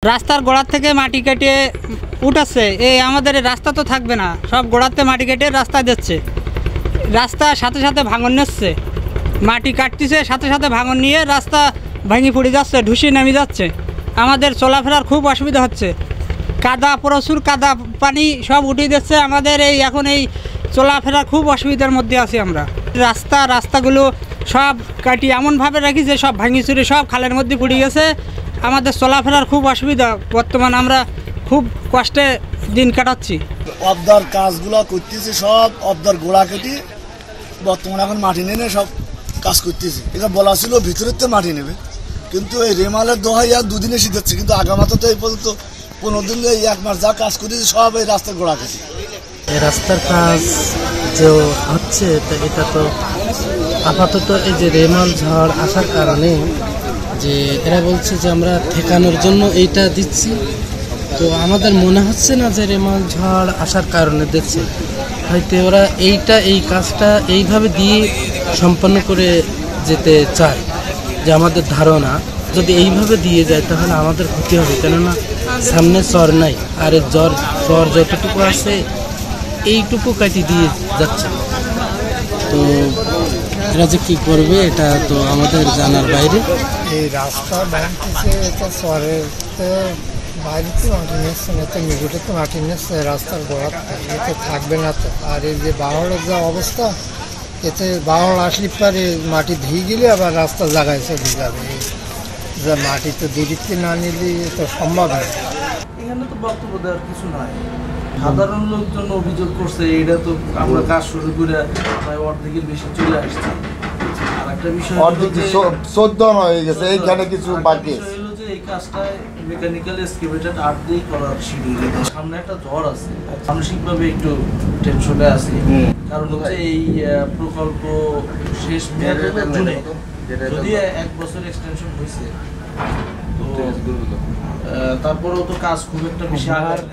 রাস্তার গোড়ার থেকে মাটি কেটে উঠাচ্ছে, এই আমাদের রাস্তা তো থাকবে না, সব গোড়াতে মাটি কেটে রাস্তা দিচ্ছে, রাস্তার সাথে সাথে ভাঙন নিচ্ছে, মাটি কাটতেছে সাথে সাথে ভাঙন নিয়ে রাস্তা ভেঙে পড়ে যাচ্ছে, ঢুসি নেমে যাচ্ছে, আমাদের চলাফেরার খুব অসুবিধা হচ্ছে, কাদা প্রচুর কাদা পানি সব উঠিয়ে দিচ্ছে, আমাদের এখন এই চলাফেরার খুব অসুবিধার মধ্যে আছি আমরা। রাস্তাগুলো সব কাটি এমনভাবে রাখি যে সব ভাঙি চুরে সব খালের মধ্যে পড়ে গেছে, আমাদের চলাফেরার খুব অসুবিধা, বর্তমান আমরা খুব কষ্টে দিন কাটাচ্ছি। অবদার কাজগুলো করতেছি, সব অবদার গোড়া কেটে বর্তমানে এখন মাটি নেনে সব কাজ করতেছি। এটা বলা ছিল ভিতরের তো মাটি নেবে, কিন্তু এই রেমালের দোহাই আর দুদিনে শিখেছে, কিন্তু আগামাতে তো এই পর্যন্ত 15 দিন এই 1 মাস যা কাজ করেছি সব এই রাস্তার গোড়া কেটে। এই রাস্তার কাজ যে হচ্ছে এটা তো আপাতত এই যে রেমাল ঝড় আসার কারণে যে এরা বলছে যে আমরা ঠেকানোর জন্য এইটা দিচ্ছি, তো আমাদের মনে হচ্ছে না যে রেমাল ঝড় আসার কারণে দিচ্ছে, হয়তো ওরা এই কাজটা এইভাবে দিয়ে সম্পন্ন করে যেতে চায়, যে আমাদের ধারণা যদি এইভাবে দিয়ে যায় তাহলে আমাদের ক্ষতি হবে, কেননা সামনে চর নাই, আর চর যতটুকু আছে এইটুকু কাটি দিয়ে যাচ্ছে, তো এরা যে কী করবে এটা তো আমাদের জানার বাইরে। এই রাস্তা বানাইতেছে, এটা শহরের বাইরেতে মাটি নিচ্ছে না, তো মিগুটেতে মাটি নিচ্ছে, রাস্তার গোড়া এতে থাকবে না তো। আর এই যে বাহড়ের যা অবস্থা, এতে বাহড় আসলে পারে মাটি ধুয়ে গেলে আবার রাস্তা জায়গায় চলে যাবে, যা মাটি তো দূরিত্বে না নিলে তো সম্ভব না। এখানে তো বক্তব্য দেওয়ার কিছু নাই, সাধারণ লোকজন অভিযোগ করছে, এটা তো আমরা কাজ শুরু করে প্রায় অর্ধেকের বেশি চলে আসছে। আর একটা বিষয় হয়ে গেছে, এইখানে কিছু বাকি হলো যে এই কাজটা মেকানিক্যাল এক্সকেভেটেড আর্ট দিয়ে করার শিডিউল, সামনে একটা ঝড় আছে, মানসিকভাবে একটু টেনশনে আছি, কারণ হচ্ছে এই প্রকল্প শেষ জুনে, যদি 1 বছর এক্সটেনশন হয়েছে, তো তারপরেও তো কাজ খুব একটা বেশি আগায় নাই।